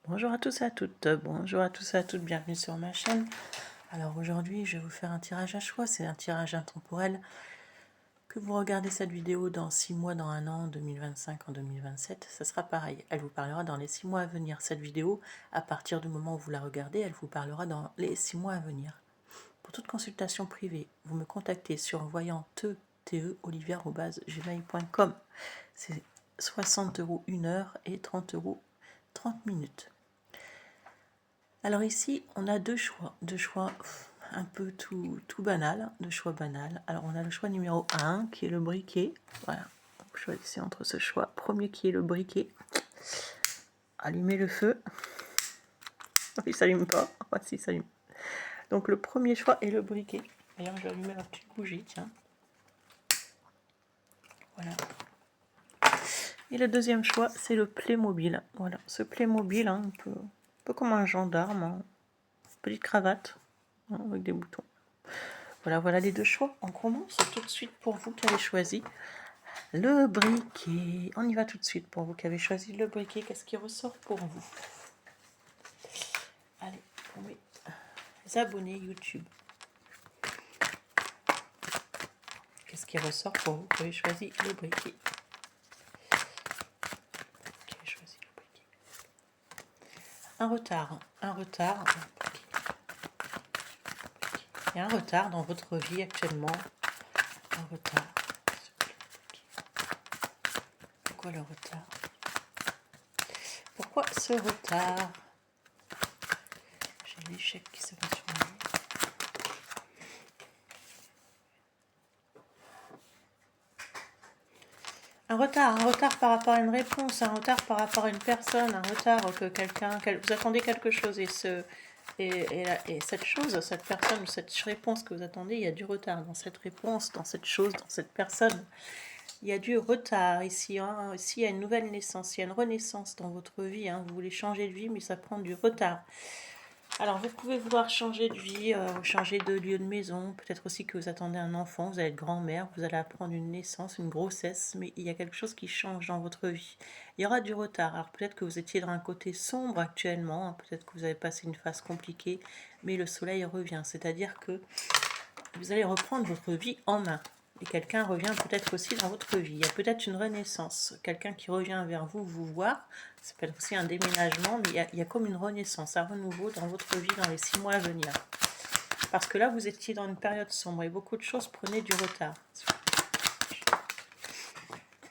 Bonjour à tous et à toutes, bonjour à tous et à toutes, bienvenue sur ma chaîne. Alors aujourd'hui je vais vous faire un tirage à choix, c'est un tirage intemporel. Que vous regardez cette vidéo dans 6 mois, dans un an, en 2025, en 2027, ça sera pareil. Elle vous parlera dans les 6 mois à venir. Cette vidéo, à partir du moment où vous la regardez, elle vous parlera dans les 6 mois à venir. Pour toute consultation privée, vous me contactez sur voyante.olivier@gmail.com. C'est 60 € 1 heure et 30 € 30 minutes. Alors ici, on a deux choix un peu tout banal, deux choix banals. Alors on a le choix numéro 1 qui est le briquet. Voilà, donc choisissez entre ce choix. Premier qui est le briquet. Allumez le feu. Il ne s'allume pas. Voici, il s'allume. Donc le premier choix est le briquet. D'ailleurs, je vais allumer la petite bougie, tiens. Voilà. Et le deuxième choix, c'est le Playmobil. Voilà, ce Playmobil, un peu comme un gendarme, hein. Petite cravate, hein, avec des boutons. Voilà les deux choix. On commence tout de suite pour vous qui avez choisi le briquet. On y va tout de suite pour vous qui avez choisi le briquet. Qu'est-ce qui ressort pour vous? Allez, pour mes abonnés YouTube. Qu'est-ce qui ressort pour vous qui avez choisi le briquet? Qui avez choisi le briquet? Un retard. Il y a un retard dans votre vie actuellement. Un retard. Pourquoi le retard? Pourquoi ce retard? J'ai l'échec qui se met sur moi. Un retard par rapport à une réponse, un retard par rapport à une personne, un retard que vous attendez quelque chose et cette chose, cette personne ou cette réponse que vous attendez, il y a du retard dans cette réponse, dans cette chose, dans cette personne. Il y a du retard ici, hein. Ici il y a une nouvelle naissance, il y a une renaissance dans votre vie, hein. Vous voulez changer de vie mais ça prend du retard. Alors, vous pouvez vouloir changer de vie, changer de lieu de maison. Peut-être aussi que vous attendez un enfant, vous allez être grand-mère, vous allez apprendre une naissance, une grossesse, mais il y a quelque chose qui change dans votre vie. Il y aura du retard. Alors, peut-être que vous étiez dans un côté sombre actuellement, hein, peut-être que vous avez passé une phase compliquée, mais le soleil revient. C'est-à-dire que vous allez reprendre votre vie en main. Et quelqu'un revient peut-être aussi dans votre vie. Il y a peut-être une renaissance. Quelqu'un qui revient vers vous, vous voir. Ça peut être aussi un déménagement, mais il y a comme une renaissance, un renouveau dans votre vie dans les 6 mois à venir. Parce que là, vous étiez dans une période sombre et beaucoup de choses prenaient du retard.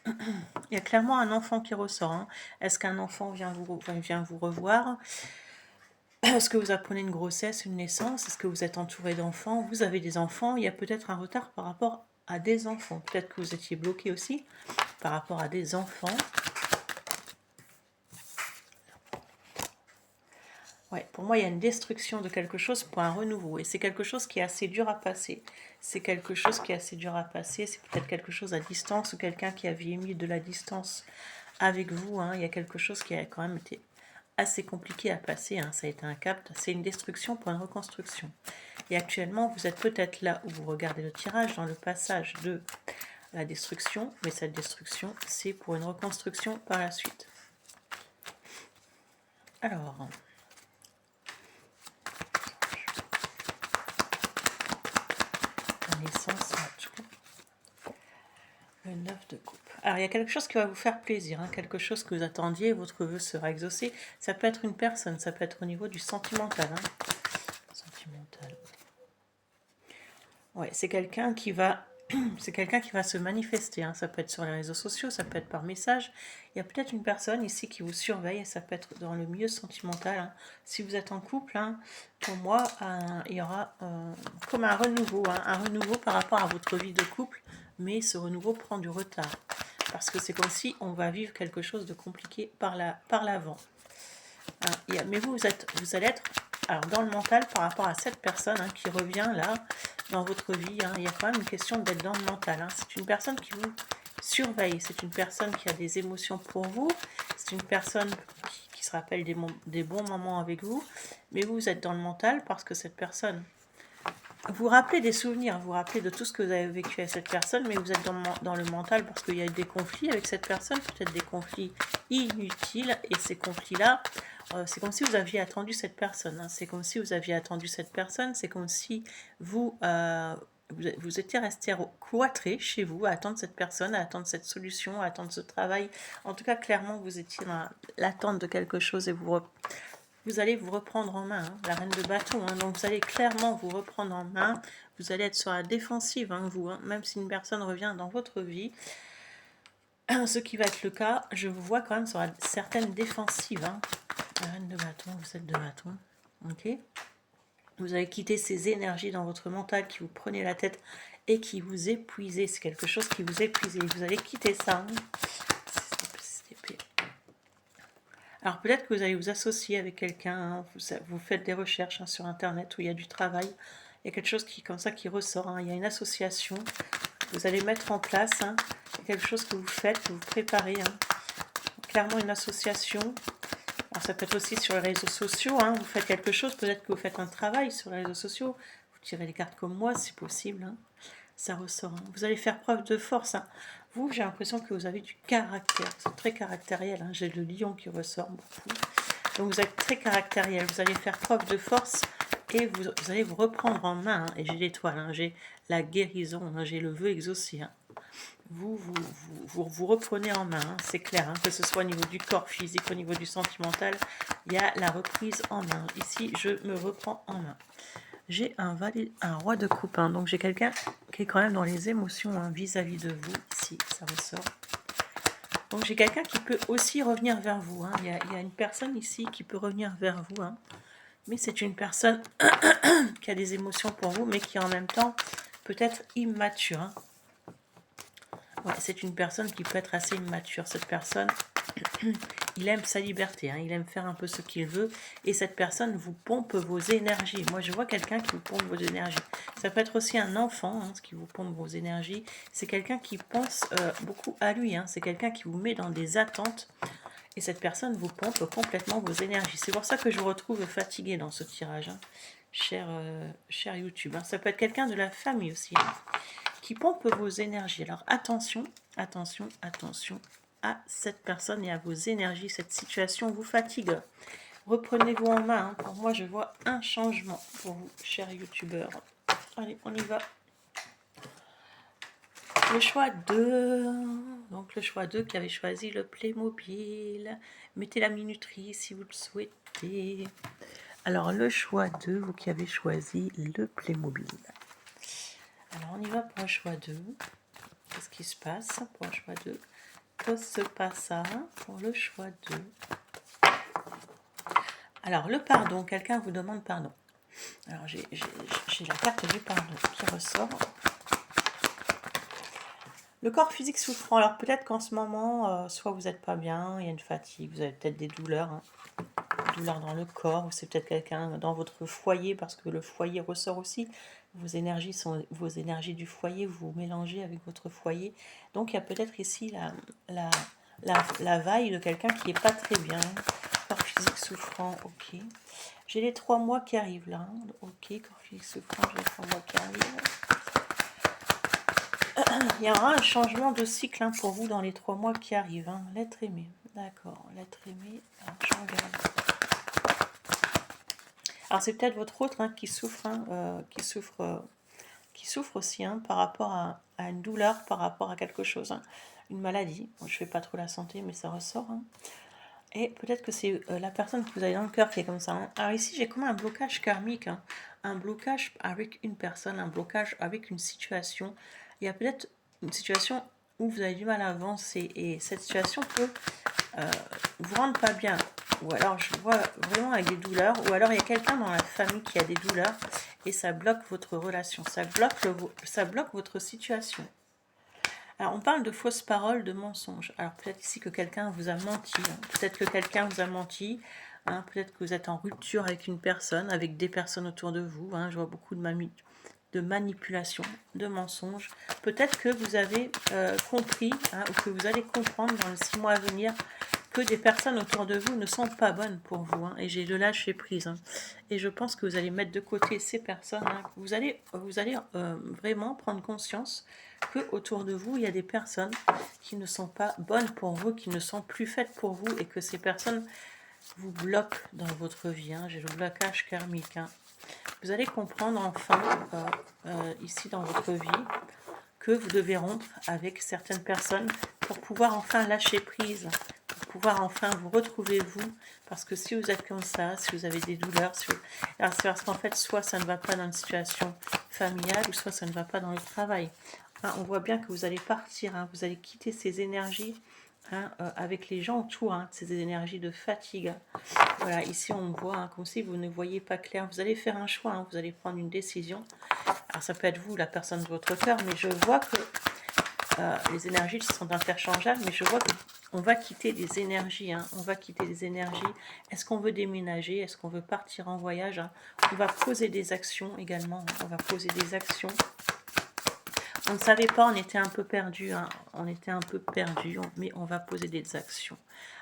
Il y a clairement un enfant qui ressort, hein. Est-ce qu'un enfant vient vous revoir? Est-ce que vous apprenez une grossesse, une naissance? Est-ce que vous êtes entouré d'enfants? Vous avez des enfants? Il y a peut-être un retard par rapport à des enfants. Peut-être que vous étiez bloqué aussi par rapport à des enfants. Ouais, pour moi, il y a une destruction de quelque chose pour un renouveau. Et c'est quelque chose qui est assez dur à passer. C'est quelque chose qui est assez dur à passer. C'est peut-être quelque chose à distance ou quelqu'un qui avait mis de la distance avec vous, hein. Il y a quelque chose qui a quand même été assez compliqué à passer, hein. Ça a été un cap. C'est une destruction pour une reconstruction. Et actuellement, vous êtes peut-être là où vous regardez le tirage dans le passage de la destruction. Mais cette destruction, c'est pour une reconstruction par la suite. Alors... naissance, le 9 de coupe. Alors il y a quelque chose qui va vous faire plaisir, hein, quelque chose que vous attendiez, votre vœu sera exaucé. Ça peut être une personne, ça peut être au niveau du sentimental, hein. Sentimental. Ouais, c'est quelqu'un qui va c'est quelqu'un qui va se manifester, hein. Ça peut être sur les réseaux sociaux, ça peut être par message. Il y a peut-être une personne ici qui vous surveille, et ça peut être dans le milieu sentimental, hein. Si vous êtes en couple, hein, pour moi, il y aura comme un renouveau, hein, un renouveau par rapport à votre vie de couple, mais ce renouveau prend du retard. Parce que c'est comme si on va vivre quelque chose de compliqué par l'avant. Hein, mais vous allez être alors, dans le mental par rapport à cette personne, hein, qui revient là dans votre vie, hein. Il y a quand même une question d'être dans le mental, hein. C'est une personne qui vous surveille, c'est une personne qui a des émotions pour vous, c'est une personne qui se rappelle des bons moments avec vous, mais vous êtes dans le mental parce que cette personne vous rappelez des souvenirs, vous rappelez de tout ce que vous avez vécu avec cette personne, mais vous êtes dans le mental parce qu'il y a des conflits avec cette personne, peut-être des conflits inutiles, et ces conflits-là, c'est comme si vous aviez attendu cette personne, hein. C'est comme si vous aviez attendu cette personne, c'est comme si vous, vous étiez resté cloîtré chez vous à attendre cette personne, à attendre cette solution, à attendre ce travail. En tout cas, clairement, vous étiez dans l'attente de quelque chose et vous allez vous reprendre en main, hein, la reine de bâton. Hein. Donc, vous allez clairement vous reprendre en main. Vous allez être sur la défensive, hein, vous, hein, même si une personne revient dans votre vie. Ce qui va être le cas, je vous vois quand même sur certaines défensives. Hein. La reine de bâton, vous êtes de bâton. Ok. Vous allez quitter ces énergies dans votre mental qui vous prenez la tête et qui vous épuisez. C'est quelque chose qui vous épuise. Vous allez quitter ça. Hein. Alors peut-être que vous allez vous associer avec quelqu'un, hein, vous faites des recherches, hein, sur internet où il y a du travail, il y a quelque chose qui comme ça qui ressort, hein, il y a une association, vous allez mettre en place, hein, quelque chose que vous faites, que vous préparez, hein, clairement une association. Alors ça peut être aussi sur les réseaux sociaux, hein, vous faites quelque chose, peut-être que vous faites un travail sur les réseaux sociaux, vous tirez les cartes comme moi, c'est possible, hein. Ça ressort. Hein. Vous allez faire preuve de force. Hein. Vous, j'ai l'impression que vous avez du caractère. C'est très caractériel. Hein. J'ai le lion qui ressort beaucoup. Donc vous êtes très caractériel. Vous allez faire preuve de force et vous allez vous reprendre en main. Hein. Et j'ai l'étoile. Hein. J'ai la guérison. Hein. J'ai le vœu exaucé. Hein. Vous reprenez en main. Hein. C'est clair. Hein. Que ce soit au niveau du corps physique, au niveau du sentimental, il y a la reprise en main. Ici, je me reprends en main. J'ai un roi de coupe, hein, donc j'ai quelqu'un qui est quand même dans les émotions, hein, vis-à-vis de vous, ici, ça ressort. Donc j'ai quelqu'un qui peut aussi revenir vers vous, hein. Il y a une personne ici qui peut revenir vers vous, hein. Mais c'est une personne qui a des émotions pour vous, mais qui en même temps peut être immature. Hein. Ouais, c'est une personne qui peut être assez immature, cette personne. Il aime sa liberté, hein, il aime faire un peu ce qu'il veut, et cette personne vous pompe vos énergies. Moi, je vois quelqu'un qui vous pompe vos énergies. Ça peut être aussi un enfant, hein, ce qui vous pompe vos énergies. C'est quelqu'un qui pense beaucoup à lui, hein, c'est quelqu'un qui vous met dans des attentes, et cette personne vous pompe complètement vos énergies. C'est pour ça que je vous retrouve fatigué dans ce tirage, hein, cher YouTube. Hein. Ça peut être quelqu'un de la famille aussi, hein, qui pompe vos énergies. Alors attention, attention, attention à cette personne et à vos énergies. Cette situation vous fatigue. Reprenez-vous en main. Hein. Pour moi, je vois un changement pour vous, chers youtubeurs. Allez, on y va. Le choix 2. Donc le choix 2 qui avait choisi le Playmobil. Mettez la minuterie si vous le souhaitez. Alors le choix 2, vous qui avez choisi le Playmobil. Alors on y va pour le choix 2. Qu'est-ce qui se passe pour le choix 2? Que se passe pour le choix 2? Alors, le pardon, quelqu'un vous demande pardon. Alors, j'ai la carte du pardon qui ressort. Le corps physique souffrant. Alors, peut-être qu'en ce moment, soit vous n'êtes pas bien, il y a une fatigue, vous avez peut-être des douleurs, hein, des douleurs dans le corps, ou c'est peut-être quelqu'un dans votre foyer, parce que le foyer ressort aussi. Vos énergies sont vos énergies du foyer, vous mélangez avec votre foyer. Donc, il y a peut-être ici la vaille de quelqu'un qui n'est pas très bien. Corps physique souffrant, ok. J'ai les 3 mois qui arrivent là. Hein. Ok, corps physique souffrant, j'ai les 3 mois qui arrivent. Il y aura un changement de cycle, hein, pour vous dans les 3 mois qui arrivent. Hein. L'être aimé, d'accord. L'être aimé, alors je regarde. Alors c'est peut-être votre autre, hein, qui souffre, hein, qui souffre aussi, hein, par rapport à une douleur, par rapport à quelque chose, hein, une maladie. Bon, je ne fais pas trop la santé, mais ça ressort. Hein. Et peut-être que c'est la personne que vous avez dans le cœur qui est comme ça. Hein. Alors ici, j'ai comme un blocage karmique, hein, un blocage avec une personne, un blocage avec une situation. Il y a peut-être une situation où vous avez du mal à avancer et cette situation peut vous rendre pas bien. Ou alors je vois vraiment avec des douleurs, ou alors il y a quelqu'un dans la famille qui a des douleurs et ça bloque votre relation, ça bloque votre situation. Alors on parle de fausses paroles, de mensonges. Alors peut-être ici que quelqu'un vous a menti, hein. Peut-être que quelqu'un vous a menti, hein. Peut-être que vous êtes en rupture avec une personne, avec des personnes autour de vous, hein. Je vois beaucoup de manipulation, de mensonges. Peut-être que vous avez compris, hein, ou que vous allez comprendre dans les 6 mois à venir que des personnes autour de vous ne sont pas bonnes pour vous, hein, et j'ai le lâcher prise, hein, et je pense que vous allez mettre de côté ces personnes, hein, vous allez vraiment prendre conscience que autour de vous il y a des personnes qui ne sont pas bonnes pour vous, qui ne sont plus faites pour vous, et que ces personnes vous bloque dans votre vie. Hein. J'ai le blocage karmique. Hein. Vous allez comprendre enfin, ici dans votre vie, que vous devez rompre avec certaines personnes pour pouvoir enfin lâcher prise, pour pouvoir enfin vous retrouver vous, parce que si vous êtes comme ça, si vous avez des douleurs, alors c'est parce qu'en fait, soit ça ne va pas dans une situation familiale, ou soit ça ne va pas dans le travail. Hein, on voit bien que vous allez partir, hein, vous allez quitter ces énergies, hein, avec les gens autour, hein, ces énergies de fatigue. Voilà, ici on voit, hein, comme si vous ne voyez pas clair, vous allez faire un choix, hein, vous allez prendre une décision. Alors ça peut être vous, la personne de votre cœur, mais je vois que les énergies sont interchangeables, mais je vois qu'on va quitter des énergies, hein, on va quitter des énergies. Est-ce qu'on veut déménager? Est-ce qu'on veut partir en voyage, hein? On va poser des actions également, hein, on va poser des actions. On ne savait pas, on était un peu perdu, hein, on était un peu perdu, mais on va poser des actions.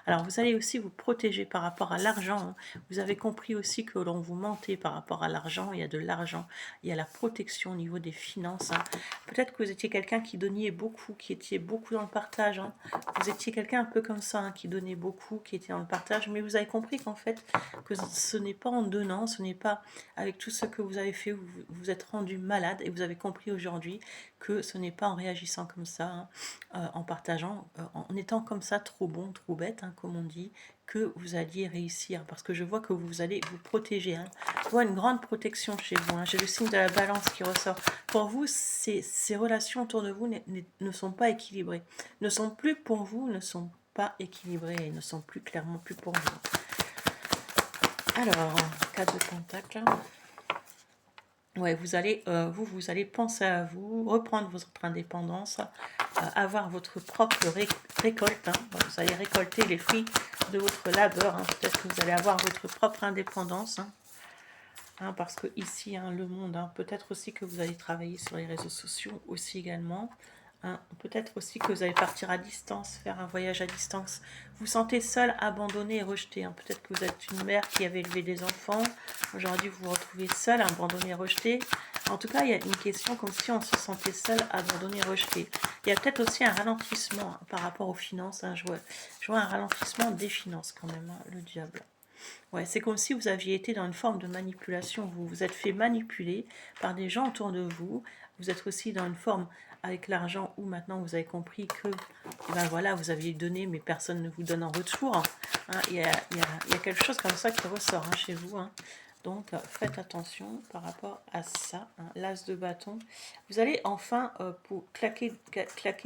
Alors vous allez aussi vous protéger par rapport à l'argent. Hein. Vous avez compris aussi que l'on vous mentait par rapport à l'argent. Il y a de l'argent, il y a la protection au niveau des finances. Hein. Peut-être que vous étiez quelqu'un qui donnait beaucoup, qui était beaucoup dans le partage. Hein. Vous étiez quelqu'un un peu comme ça, hein, qui donnait beaucoup, qui était dans le partage. Mais vous avez compris qu'en fait, que ce n'est pas en donnant, ce n'est pas avec tout ce que vous avez fait, vous vous êtes rendu malade. Et vous avez compris aujourd'hui que ce n'est pas en réagissant comme ça, hein, en partageant, en étant comme ça, trop bon, trop bête, hein, comme on dit, que vous alliez réussir. Parce que je vois que vous allez vous protéger. Hein. Je vois une grande protection chez vous. Hein. J'ai le signe de la balance qui ressort. Pour vous, ces relations autour de vous ne sont pas équilibrées. Ne sont plus pour vous, ne sont pas équilibrées et ne sont plus clairement plus pour vous. Alors, 4 de pentacle. Ouais, vous allez penser à vous, reprendre votre indépendance, avoir votre propre récolte. Hein. Vous allez récolter les fruits de votre labeur. Hein. Peut-être que vous allez avoir votre propre indépendance. Hein. Hein, parce que ici, hein, le monde, hein, peut-être aussi que vous allez travailler sur les réseaux sociaux aussi également. Hein. Peut-être aussi que vous allez partir à distance, faire un voyage à distance. Vous sentez seul, abandonné et rejeté. Hein. Peut-être que vous êtes une mère qui avait élevé des enfants. Aujourd'hui, vous vous retrouvez seul, abandonné et rejeté. En tout cas, il y a une question comme si on se sentait seul, abandonné et rejeté. Il y a peut-être aussi un ralentissement, hein, par rapport aux finances. Hein. Je vois un ralentissement des finances quand même, hein, le diable. Ouais, c'est comme si vous aviez été dans une forme de manipulation. Vous vous êtes fait manipuler par des gens autour de vous. Vous êtes aussi dans une forme avec l'argent où maintenant vous avez compris que ben voilà, vous aviez donné mais personne ne vous donne en retour. Hein, il y a quelque chose comme ça qui ressort, hein, chez vous. Hein. Donc faites attention par rapport à ça. Hein, l'as de bâton. Vous allez enfin pour claquer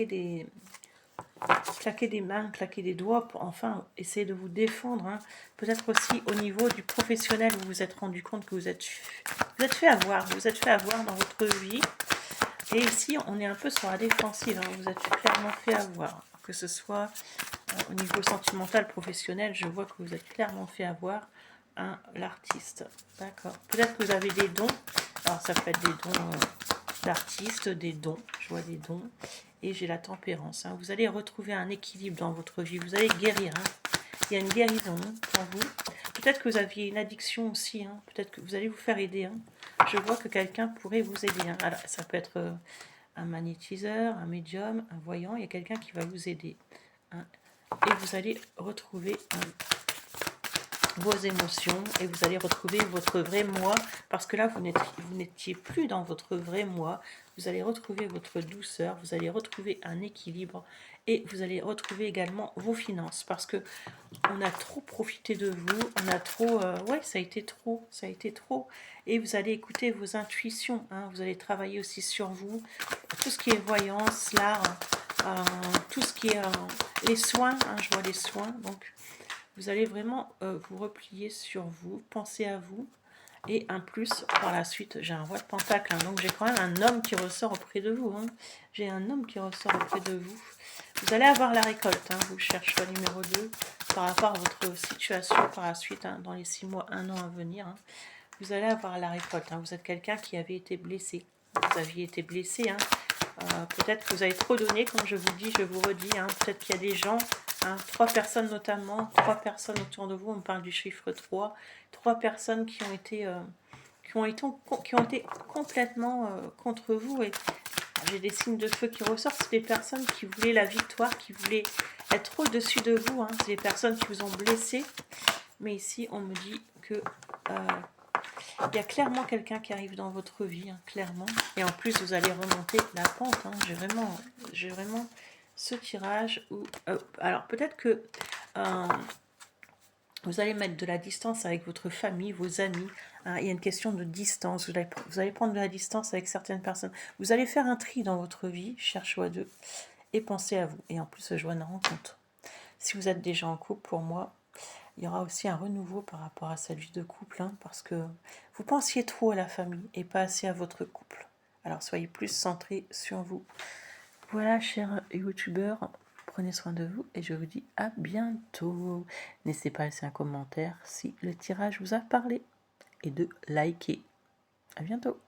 des mains, claquer des doigts pour enfin essayer de vous défendre. Hein. Peut-être aussi au niveau du professionnel, vous vous êtes rendu compte que vous êtes fait avoir, dans votre vie. Et ici, on est un peu sur la défensive, hein. Vous êtes clairement fait avoir. Que ce soit au niveau sentimental, professionnel, je vois que vous êtes clairement fait avoir, hein, l'artiste. D'accord. Peut-être que vous avez des dons. Alors, ça peut être des dons d'artiste, des dons. Je vois des dons. Et j'ai la tempérance. Hein. Vous allez retrouver un équilibre dans votre vie. Vous allez guérir. Hein. Il y a une guérison, hein, pour vous. Peut-être que vous aviez une addiction aussi. Hein. Peut-être que vous allez vous faire aider. Hein. Je vois que quelqu'un pourrait vous aider. Hein. Alors, ça peut être un magnétiseur, un médium, un voyant. Il y a quelqu'un qui va vous aider. Hein. Et vous allez retrouver vos émotions et vous allez retrouver votre vrai moi, parce que là vous n'étiez plus dans votre vrai moi. Vous allez retrouver votre douceur, vous allez retrouver un équilibre et vous allez retrouver également vos finances, parce que on a trop profité de vous, on a trop ouais, ça a été trop, et vous allez écouter vos intuitions, hein. Vous allez travailler aussi sur vous, tout ce qui est voyance, l'art, tout ce qui est les soins, hein, je vois les soins. Donc vous allez vraiment vous replier sur vous, penser à vous. Et un plus, par la suite, j'ai un roi de pentacle. Hein, donc j'ai quand même un homme qui ressort auprès de vous. Hein. J'ai un homme qui ressort auprès de vous. Vous allez avoir la récolte. Hein, vous cherchez le numéro 2 par rapport à votre situation par la suite, hein, dans les 6 mois, 1 an à venir. Hein. Vous allez avoir la récolte. Hein. Vous êtes quelqu'un qui avait été blessé. Vous aviez été blessé. Hein. Peut-être que vous avez trop donné, comme je vous dis, je vous redis. Hein. Peut-être qu'il y a des gens... Hein, 3 personnes notamment, 3 personnes autour de vous, on parle du chiffre 3, 3 personnes qui ont été complètement contre vous. Et j'ai des signes de feu qui ressortent, c'est des personnes qui voulaient la victoire, qui voulaient être au-dessus de vous. Hein. C'est des personnes qui vous ont blessé, Mais ici, on me dit que il y a clairement quelqu'un qui arrive dans votre vie, hein, clairement. Et en plus, vous allez remonter la pente. Hein. J'ai vraiment ce tirage où... alors, peut-être que vous allez mettre de la distance avec votre famille, vos amis. Hein. Il y a une question de distance. Vous allez prendre de la distance avec certaines personnes. Vous allez faire un tri dans votre vie, cher choix 2, et pensez à vous. Et en plus, je vois une rencontre. Si vous êtes déjà en couple, pour moi, il y aura aussi un renouveau par rapport à cette vie de couple, hein, parce que vous pensiez trop à la famille et pas assez à votre couple. Alors soyez plus centrés sur vous. Voilà, chers youtubeurs, prenez soin de vous et je vous dis à bientôt. N'hésitez pas à laisser un commentaire si le tirage vous a parlé et de liker. À bientôt.